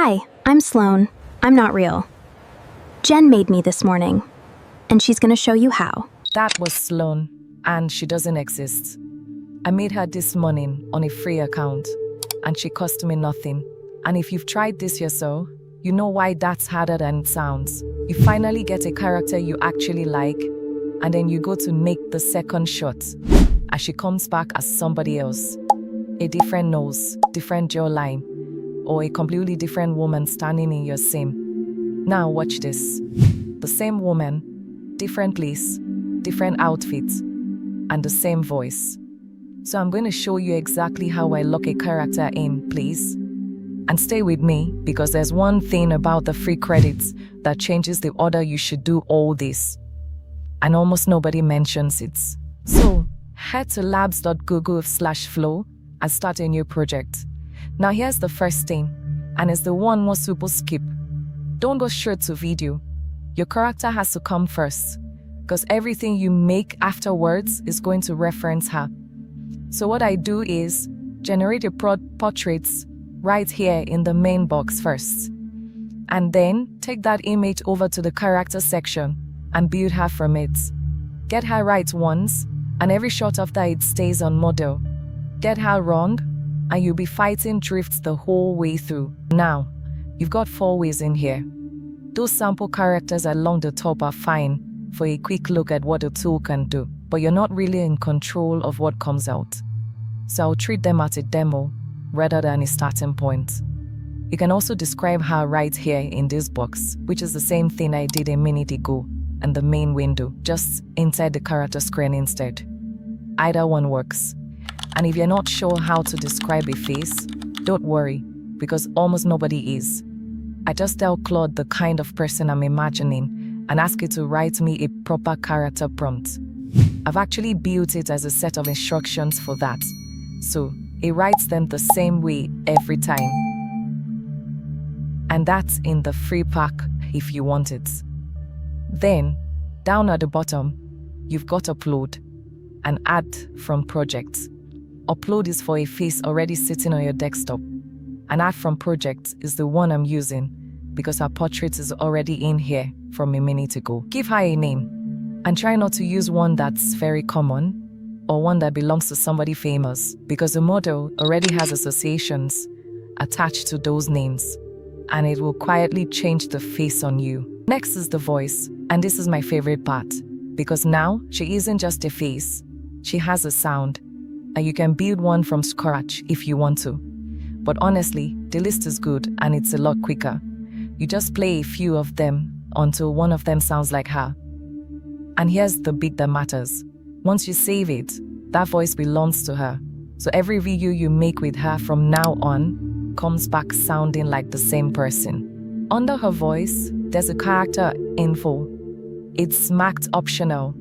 Hi, I'm Sloan. I'm not real. Jen made me this morning, and she's gonna show you how. That was Sloan, and she doesn't exist. I made her this morning on a free account, and she cost me nothing. And if you've tried this yourself, you know why that's harder than it sounds. You finally get a character you actually like, and then you go to make the second shot, and she comes back as somebody else. A different nose, different jawline, or a completely different woman standing in your scene. Now watch this. The same woman, different place, different outfits, and the same voice. So I'm going to show you exactly how I lock a character in, please. And stay with me, because there's one thing about the free credits that changes the order you should do all this. And almost nobody mentions it. So head to labs.google/flow and start a new project. Now here's the first thing, and it's the one most people skip. Don't go straight to video. Your character has to come first, because everything you make afterwards is going to reference her. So what I do is generate a portrait right here in the main box first, and then take that image over to the character section and build her from it. Get her right once, and every shot after it stays on model. Get her wrong, and you'll be fighting drifts the whole way through. Now, you've got 4 ways in here. Those sample characters along the top are fine for a quick look at what the tool can do, but you're not really in control of what comes out. So I'll treat them as a demo rather than a starting point. You can also describe her right here in this box, which is the same thing I did a minute ago, and the main window, just inside the character screen instead. Either one works. And if you're not sure how to describe a face, don't worry, because almost nobody is. I just tell Claude the kind of person I'm imagining and ask it to write me a proper character prompt. I've actually built it as a set of instructions for that, so it writes them the same way every time. And that's in the free pack if you want it. Then, down at the bottom, you've got Upload and Add from Projects. Upload is for a face already sitting on your desktop, and Add from Projects is the one I'm using because our portrait is already in here from a minute ago. Give her a name, and try not to use one that's very common or one that belongs to somebody famous, because the model already has associations attached to those names, and it will quietly change the face on you. Next is the voice, and this is my favorite part, because now she isn't just a face, she has a sound, and you can build one from scratch if you want to. But honestly, the list is good and it's a lot quicker. You just play a few of them until one of them sounds like her. And here's the bit that matters. Once you save it, that voice belongs to her. So every video you make with her from now on comes back sounding like the same person. Under her voice, there's a character info. It's marked optional.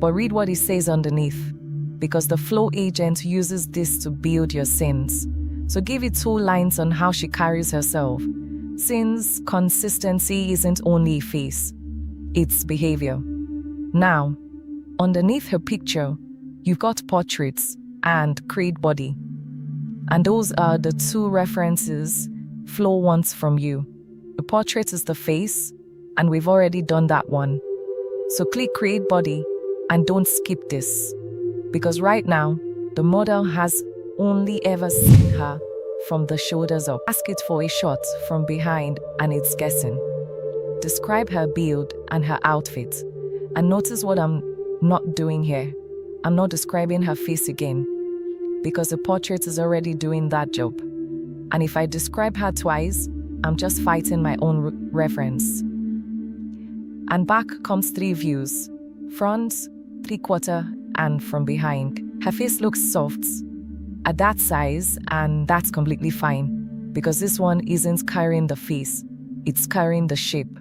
But read what it says underneath, because the flow agent uses this to build your scenes. So give it 2 lines on how she carries herself, since consistency isn't only a face, it's behavior. Now, underneath her picture, you've got portraits and create body. And those are the 2 references Flow wants from you. The portrait is the face, and we've already done that one. So click create body, and don't skip this, because right now, the model has only ever seen her from the shoulders up. Ask it for a shot from behind, and it's guessing. Describe her build and her outfit. And notice what I'm not doing here. I'm not describing her face again, because the portrait is already doing that job. And if I describe her twice, I'm just fighting my own reference. And back comes 3 views: front, 3/4, and from behind. Her face looks soft at that size, and that's completely fine, because this one isn't carrying the face, it's carrying the shape.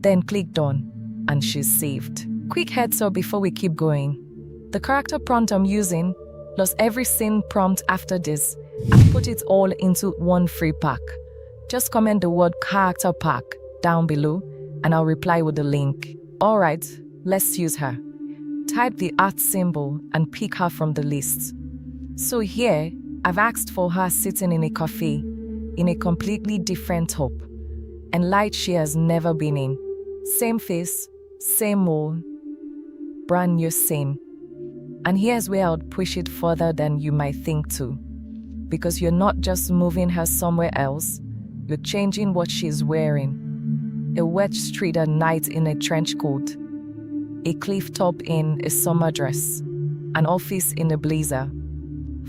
Then click done, and she's saved. Quick heads up before we keep going. The character prompt I'm using, plus every scene prompt after this, I've put it all into one free pack. Just comment the word character pack down below, and I'll reply with the link. Alright, let's use her. Type the art symbol and pick her from the list. So here, I've asked for her sitting in a cafe, in a completely different top, and light she has never been in. Same face, same mold, brand new same. And here's where I would push it further than you might think too. Because you're not just moving her somewhere else, you're changing what she's wearing. A wet street at night in a trench coat, a cliff top in a summer dress, an office in a blazer.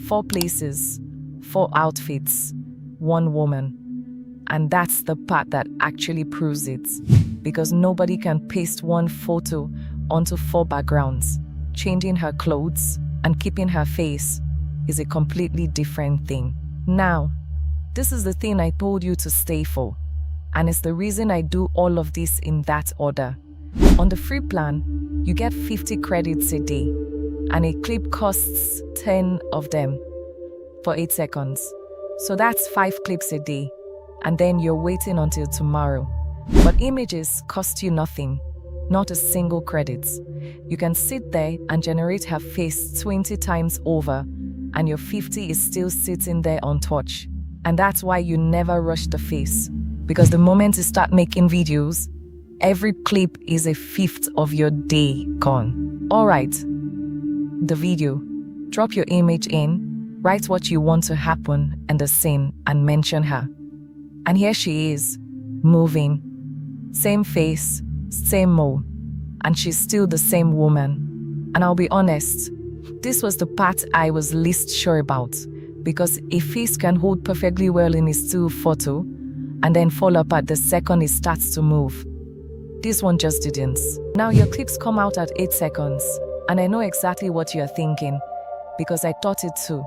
4 places, 4 outfits, 1 woman. And that's the part that actually proves it. Because nobody can paste 1 photo onto 4 backgrounds. Changing her clothes and keeping her face is a completely different thing. Now, this is the thing I told you to stay for. And it's the reason I do all of this in that order. On the free plan, you get 50 credits a day, and a clip costs 10 of them for 8 seconds. So that's 5 clips a day, and then you're waiting until tomorrow. But images cost you nothing, not a single credit. You can sit there and generate her face 20 times over, and your 50 is still sitting there untouched. And that's why you never rush the face. Because the moment you start making videos, every clip is a 5th of your day gone. Alright, the video. Drop your image in, write what you want to happen in the scene, and mention her. And here she is, moving. Same face, same mold. And she's still the same woman. And I'll be honest, this was the part I was least sure about. Because a face can hold perfectly well in a still photo, and then fall apart the second it starts to move. This one just didn't. Now your clips come out at 8 seconds, and I know exactly what you're thinking, because I thought it too.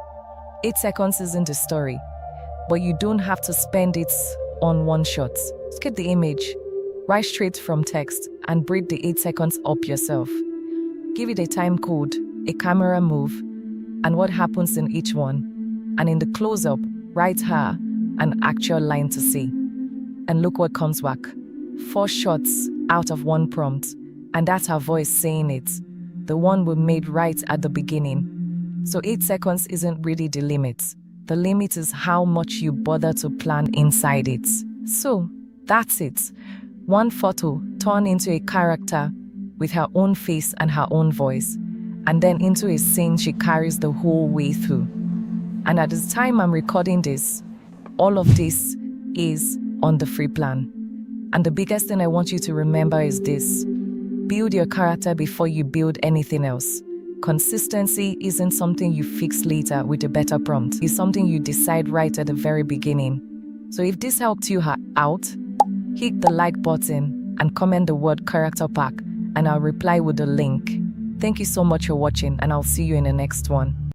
8 seconds isn't a story, but you don't have to spend it on one shot. Skip the image, write straight from text, and break the 8 seconds up yourself. Give it a time code, a camera move, and what happens in each one. And in the close-up, write her an actual line to say. And look what comes back. 4 shots out of 1 prompt, and that's her voice saying it. The one we made right at the beginning. So 8 seconds isn't really the limit. The limit is how much you bother to plan inside it. So, that's it. 1 photo turned into a character with her own face and her own voice, and then into a scene she carries the whole way through. And at the time I'm recording this, all of this is on the free plan. And the biggest thing I want you to remember is this. Build your character before you build anything else. Consistency isn't something you fix later with a better prompt. It's something you decide right at the very beginning. So if this helped you out, hit the like button and comment the word character pack, and I'll reply with the link. Thank you so much for watching, and I'll see you in the next one.